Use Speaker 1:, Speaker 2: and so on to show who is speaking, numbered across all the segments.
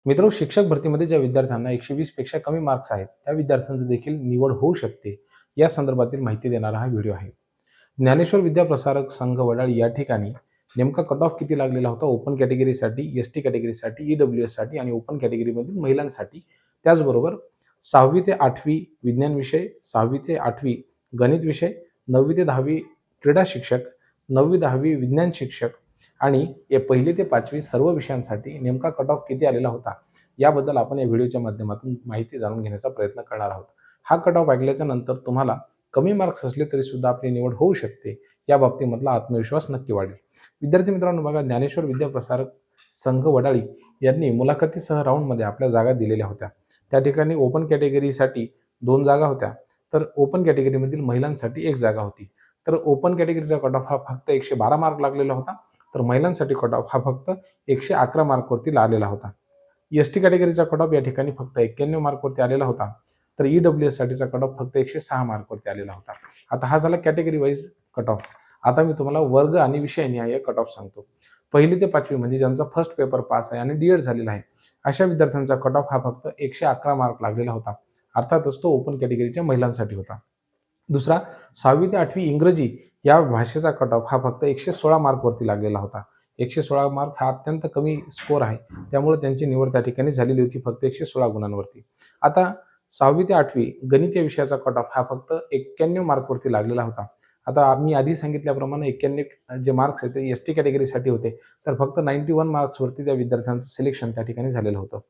Speaker 1: मित्रो, शिक्षक भरतीमध्ये ज्या विद्यार्थ्यांना 120 पेक्षा कमी मार्क्स आहेत त्या विद्यार्थ्यांची देखील निवड होऊ शकते, या संदर्भातील माहिती देणारा हा व्हिडिओ आहे। ज्ञानेश्वर विद्याप्रसारक संघ वडाळी या ठिकाणी नेमका कट ऑफ किती लागलेला होता ओपन कॅटेगरीसाठी, एसटी कॅटेगरीसाठी, ईडब्ल्यूएस साठी आणि ओपन कॅटेगरीमधील महिलांसाठी। त्याचबरोबर 6वी ते 8वी विज्ञान विषय, 6वी ते 8वी गणित विषय, 9वी ते 10वी क्रीडा शिक्षक, 9वी 10वी विज्ञान शिक्षक आणि 1ली ते 5वी सर्व विषयांसाठी नेमका कट ऑफ किती आलेला होता, याबद्दल आपण या व्हिडिओच्या माध्यमातून माहिती जाणून घेण्याचा प्रयत्न करणार आहोत। हा कट ऑफ ऐकल्याच्या नंतर तुम्हाला कमी मार्क्स असले तरी सुद्धा आपली निवड होऊ शकते, या बाबतीमधला आत्मविश्वास नक्की वाढेल। विद्यार्थी मित्रांनो, बघा, ज्ञानेश्वर विद्याप्रसारक संघ वडाळी यांनी मुलाखतीसह राऊंडमध्ये आपल्या जागा दिलेल्या होत्या। त्या ठिकाणी ओपन कॅटेगरीसाठी 2 जागा होत्या, तर ओपन कॅटेगरीमधील महिलांसाठी 1 जागा होती। तर ओपन कॅटेगरीचा कट ऑफ हा फक्त 112 मार्क लागलेला होता, तर महिलांसाठी कट ऑफ हा फक्त 111 मार्कवरती आलेला होता। एसटी कॅटेगरीचा कट ऑफ या ठिकाणी फक्त 91 मार्कवरती आलेला होता, तर ईडब्ल्यूएस साठीचा कट ऑफ फक्त 106 मार्कवरती आलेला होता। आता हा झाला कॅटेगरी वाईज कट ऑफ। आता मी तुम्हाला वर्ग आणि विषयनिहाय कट ऑफ सांगतो। 1ली ते 5वी म्हणजे ज्यांचा फर्स्ट पेपर पास आहे आणि डीएड झालेला आहे, अशा विद्यार्थ्यांचा कट ऑफ हा फक्त 111 मार्क लागलेला होता। अर्थातच तो ओपन कॅटेगरीच्या महिलांसाठी होता। दुसरा, 6वी ते 8वी इंग्रजी या भाषेचा कट ऑफ हा फक्त 116 मार्कवरती लागलेला होता। 116 मार्क हा अत्यंत कमी स्कोर आहे, त्यामुळे त्यांची निवड त्या ठिकाणी झालेली होती फक्त 116 गुणांवरती। आता 6वी ते 8वी गणित या विषयाचा कट ऑफ हा फक्त 91 मार्कवरती लागलेला होता। आता मी आधी सांगितल्याप्रमाणे 91 जे मार्क्स आहेत ते एसटी कॅटेगरीसाठी होते, तर फक्त 91 मार्क्सवरती त्या विद्यार्थ्यांचं सिलेक्शन त्या ठिकाणी झालेलं होतं।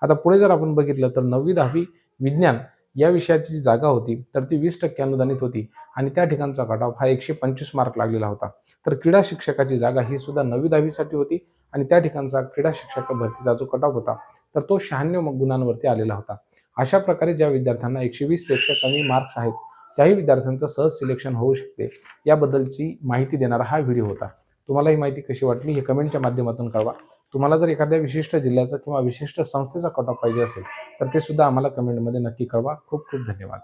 Speaker 1: आता पुढे जर आपण बघितलं तर 9वी 10वी विज्ञान या विषयाची जी जागा होती तर ती 20% अनुदानित होती आणि त्या ठिकाणचा कट ऑफ हा 125 मार्क लागलेला होता। तर क्रीडा शिक्षकाची जागा ही सुद्धा 9वी 10वी साठी होती आणि त्या ठिकाणचा क्रीडा शिक्षक भरतीचा जो कट ऑफ होता तर तो 96 गुणांवरती आलेला होता। अशा प्रकारे ज्या विद्यार्थ्यांना 120 पेक्षा कमी मार्क्स आहेत त्याही विद्यार्थ्यांचं सहज सिलेक्शन होऊ शकते, याबद्दलची माहिती देणारा हा व्हिडिओ होता। तुम्हाला ही माहिती कशी वाटली हे कमेंटच्या माध्यमातून कळवा। तुम्हाला जर एखाद्या विशिष्ट जिल्ह्याचा किंवा विशिष्ट संस्थेचा कट ऑफ पाहिजे असेल तर ते सुद्धा आम्हाला कमेंटमध्ये नक्की कळवा। खूप खूप धन्यवाद।